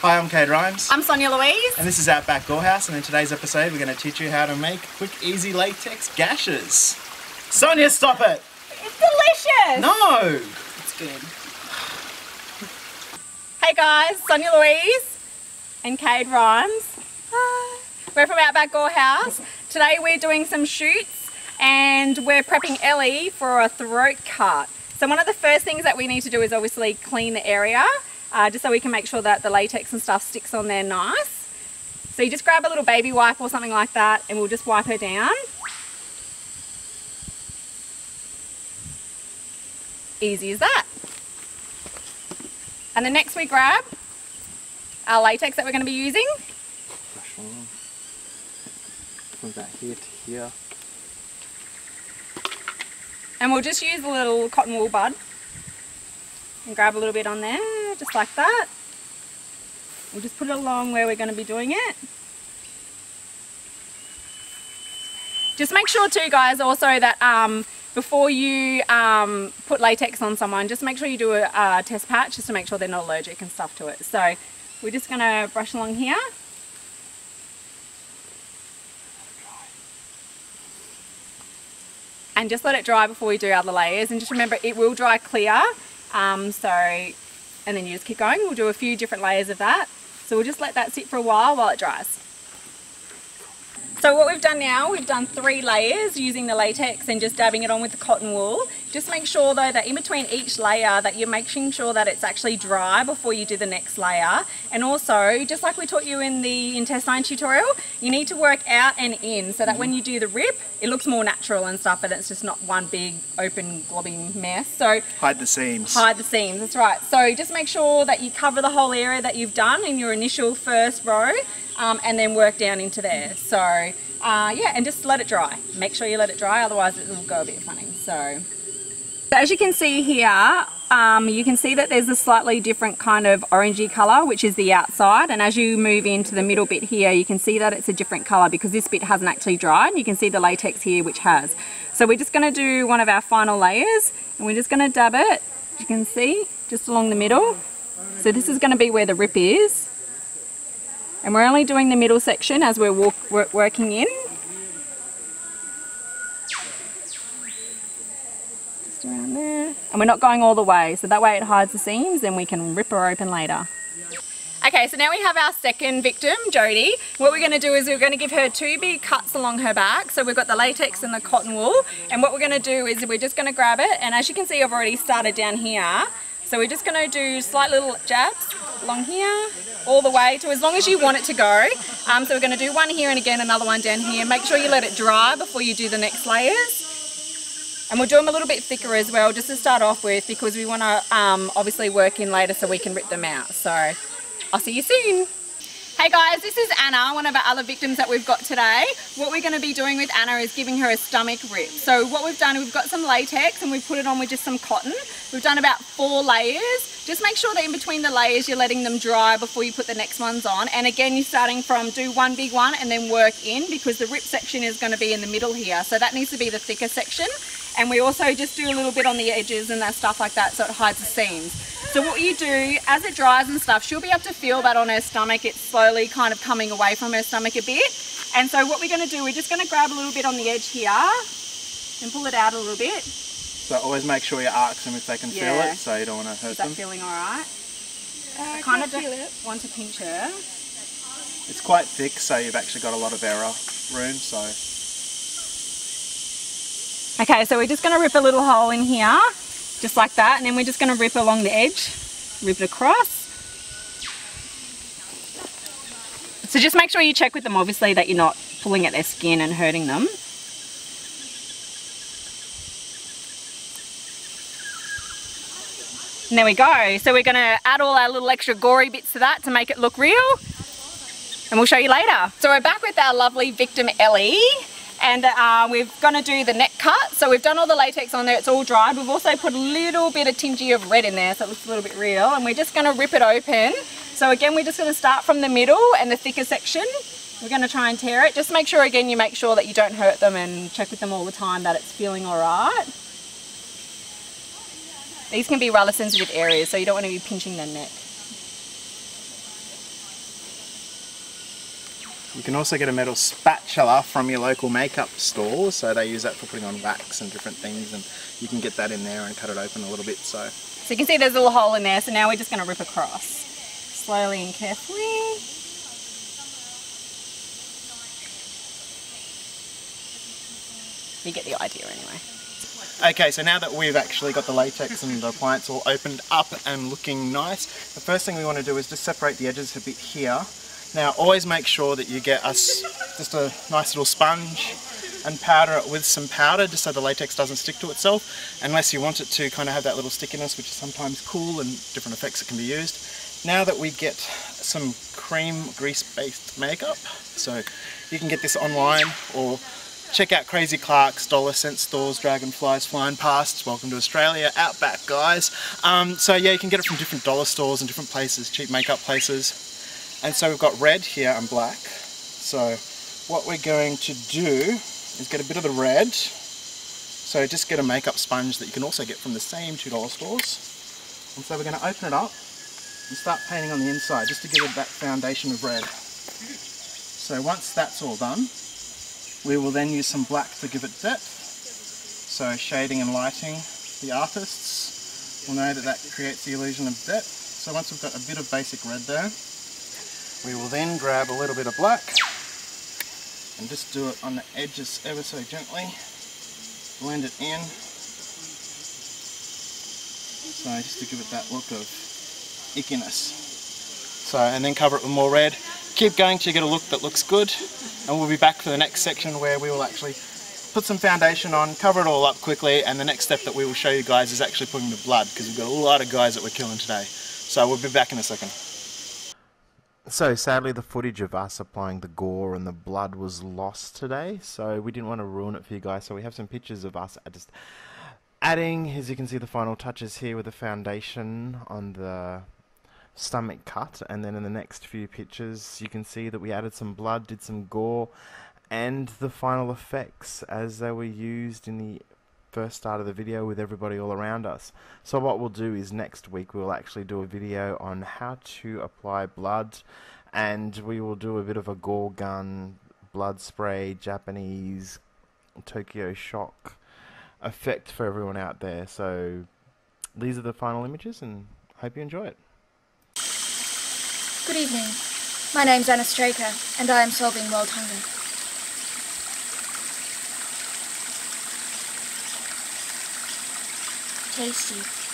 Hi, I'm Cade Rhymes. I'm Sonia Louise. And this is Outback Gorehouse, and in today's episode we're going to teach you how to make quick, easy latex gashes. Sonia, stop it! It's delicious! No! It's good. Hey guys, Sonia Louise and Cade Rhymes. We're from Outback Gorehouse. Today we're doing some shoots and we're prepping Ellie for a throat cut. So one of the first things that we need to do is obviously clean the area, just so we can make sure that the latex and stuff sticks on there nice. So you just grab a little baby wipe or something like that and we'll just wipe her down. Easy as that. And then next we grab our latex that we're going to be using. Brush on. From that here to here. And we'll just use a little cotton wool bud and grab a little bit on there, just like that. We'll just put it along where we're going to be doing it. Just make sure too, guys, also that before you put latex on someone, just make sure you do a test patch just to make sure they're not allergic and stuff to it. So we're just going to brush along here. And just let it dry before we do other layers, and just remember it will dry clear, and then you just keep going. We'll do a few different layers of that, so we'll just let that sit for a while it dries. So what we've done now, we've done 3 layers using the latex and just dabbing it on with the cotton wool. Just make sure though that in between each layer that you're making sure that it's actually dry before you do the next layer. And also, just like we taught you in the intestine tutorial, you need to work out and in so that when you do the rip, it looks more natural and stuff, and it's just not one big open globby mess. So hide the seams. Hide the seams, that's right. So just make sure that you cover the whole area that you've done in your initial first row. And then work down into there. So yeah, and just let it dry. Make sure you let it dry, otherwise it will go a bit funny. So as you can see here, you can see that there's a slightly different kind of orangey colour, which is the outside, and as you move into the middle bit here, you can see that it's a different colour because this bit hasn't actually dried. You can see the latex here which has. So we're just going to do one of our final layers, and we're just going to dab it, as you can see, just along the middle. So this is going to be where the rip is. And we're only doing the middle section as we're working in. Just around there. And we're not going all the way, so that way it hides the seams and we can rip her open later. Okay, so now we have our second victim, Jodie. What we're going to do is we're going to give her 2 big cuts along her back. So we've got the latex and the cotton wool. And what we're going to do is we're just going to grab it. And as you can see, I've already started down here. So we're just going to do slight little jabs along here, all the way to as long as you want it to go. So we're going to do one here and again another one down here. Make sure you let it dry before you do the next layers. And we'll do them a little bit thicker as well, just to start off with, because we want to obviously work in later so we can rip them out. So I'll see you soon. Hey guys, this is Anna, one of our other victims that we've got today. What we're going to be doing with Anna is giving her a stomach rip. So what we've done, we've got some latex and we've put it on with just some cotton. We've done about 4 layers. Just make sure that in between the layers you're letting them dry before you put the next ones on. And again, you're starting from do one big one and then work in, because the rip section is going to be in the middle here. So that needs to be the thicker section. And we also just do a little bit on the edges and that stuff like that so it hides the seams. So what you do, as it dries and stuff, she'll be able to feel that on her stomach. It's slowly kind of coming away from her stomach a bit. And so what we're going to do, we're just going to grab a little bit on the edge here and pull it out a little bit. So always make sure you arc them if they can feel it, so you don't want to hurt them. Is that feeling alright? I kind of don't want to pinch her. It's quite thick, so you've actually got a lot of error room, so... Okay, so we're just going to rip a little hole in here, just like that, and then we're just going to rip along the edge, rip it across. So just make sure you check with them, obviously, that you're not pulling at their skin and hurting them. And there we go. So we're going to add all our little extra gory bits to that to make it look real, and we'll show you later. So we're back with our lovely victim, Ellie. And we're going to do the neck cut. So we've done all the latex on there, it's all dried. We've also put a little bit of tingy of red in there so it looks a little bit real, and we're just going to rip it open. So again, we're just going to start from the middle and the thicker section. We're going to try and tear it. Just make sure, again, you make sure that you don't hurt them and check with them all the time that it's feeling alright. These can be rather sensitive areas, so you don't want to be pinching their neck. You can also get a metal spatula from your local makeup store, so they use that for putting on wax and different things, and you can get that in there and cut it open a little bit. So you can see there's a little hole in there, so now we're just going to rip across. Slowly and carefully. You get the idea anyway. Okay, so now that we've actually got the latex and the appliance all opened up and looking nice, the first thing we want to do is just separate the edges a bit here. Now always make sure that you get us just a nice little sponge and powder it with some powder just so the latex doesn't stick to itself, unless you want it to kind of have that little stickiness, which is sometimes cool and different effects that can be used. Now that we get some cream grease-based makeup, so you can get this online or check out Crazy Clark's dollar cent stores, dragonflies flying past. Welcome to Australia, outback guys. So yeah, you can get it from different dollar stores and different places, cheap makeup places. And so we've got red here and black. So what we're going to do is get a bit of the red. So just get a makeup sponge that you can also get from the same $2 stores. And so we're going to open it up and start painting on the inside just to give it that foundation of red. So once that's all done, we will then use some black to give it depth. So shading and lighting, the artists will know that that creates the illusion of depth. So once we've got a bit of basic red there, we will then grab a little bit of black and just do it on the edges ever so gently. Blend it in. So just to give it that look of ickiness. So, and then cover it with more red. Keep going till you get a look that looks good, and we'll be back for the next section where we will actually put some foundation on, cover it all up quickly, and the next step that we will show you guys is actually putting the blood, because we've got a lot of guys that we're killing today. So we'll be back in a second. So sadly the footage of us applying the gore and the blood was lost today, so we didn't want to ruin it for you guys, so we have some pictures of us just adding, as you can see, the final touches here with the foundation on the stomach cut, and then in the next few pictures you can see that we added some blood, did some gore, and the final effects as they were used in the first start of the video with everybody all around us. So what we'll do is next week we'll actually do a video on how to apply blood, and we will do a bit of a gore gun, blood spray, Japanese Tokyo shock effect for everyone out there. So these are the final images, and hope you enjoy it. Good evening. My name's Anna Straker, and I am solving world hunger. Tasty.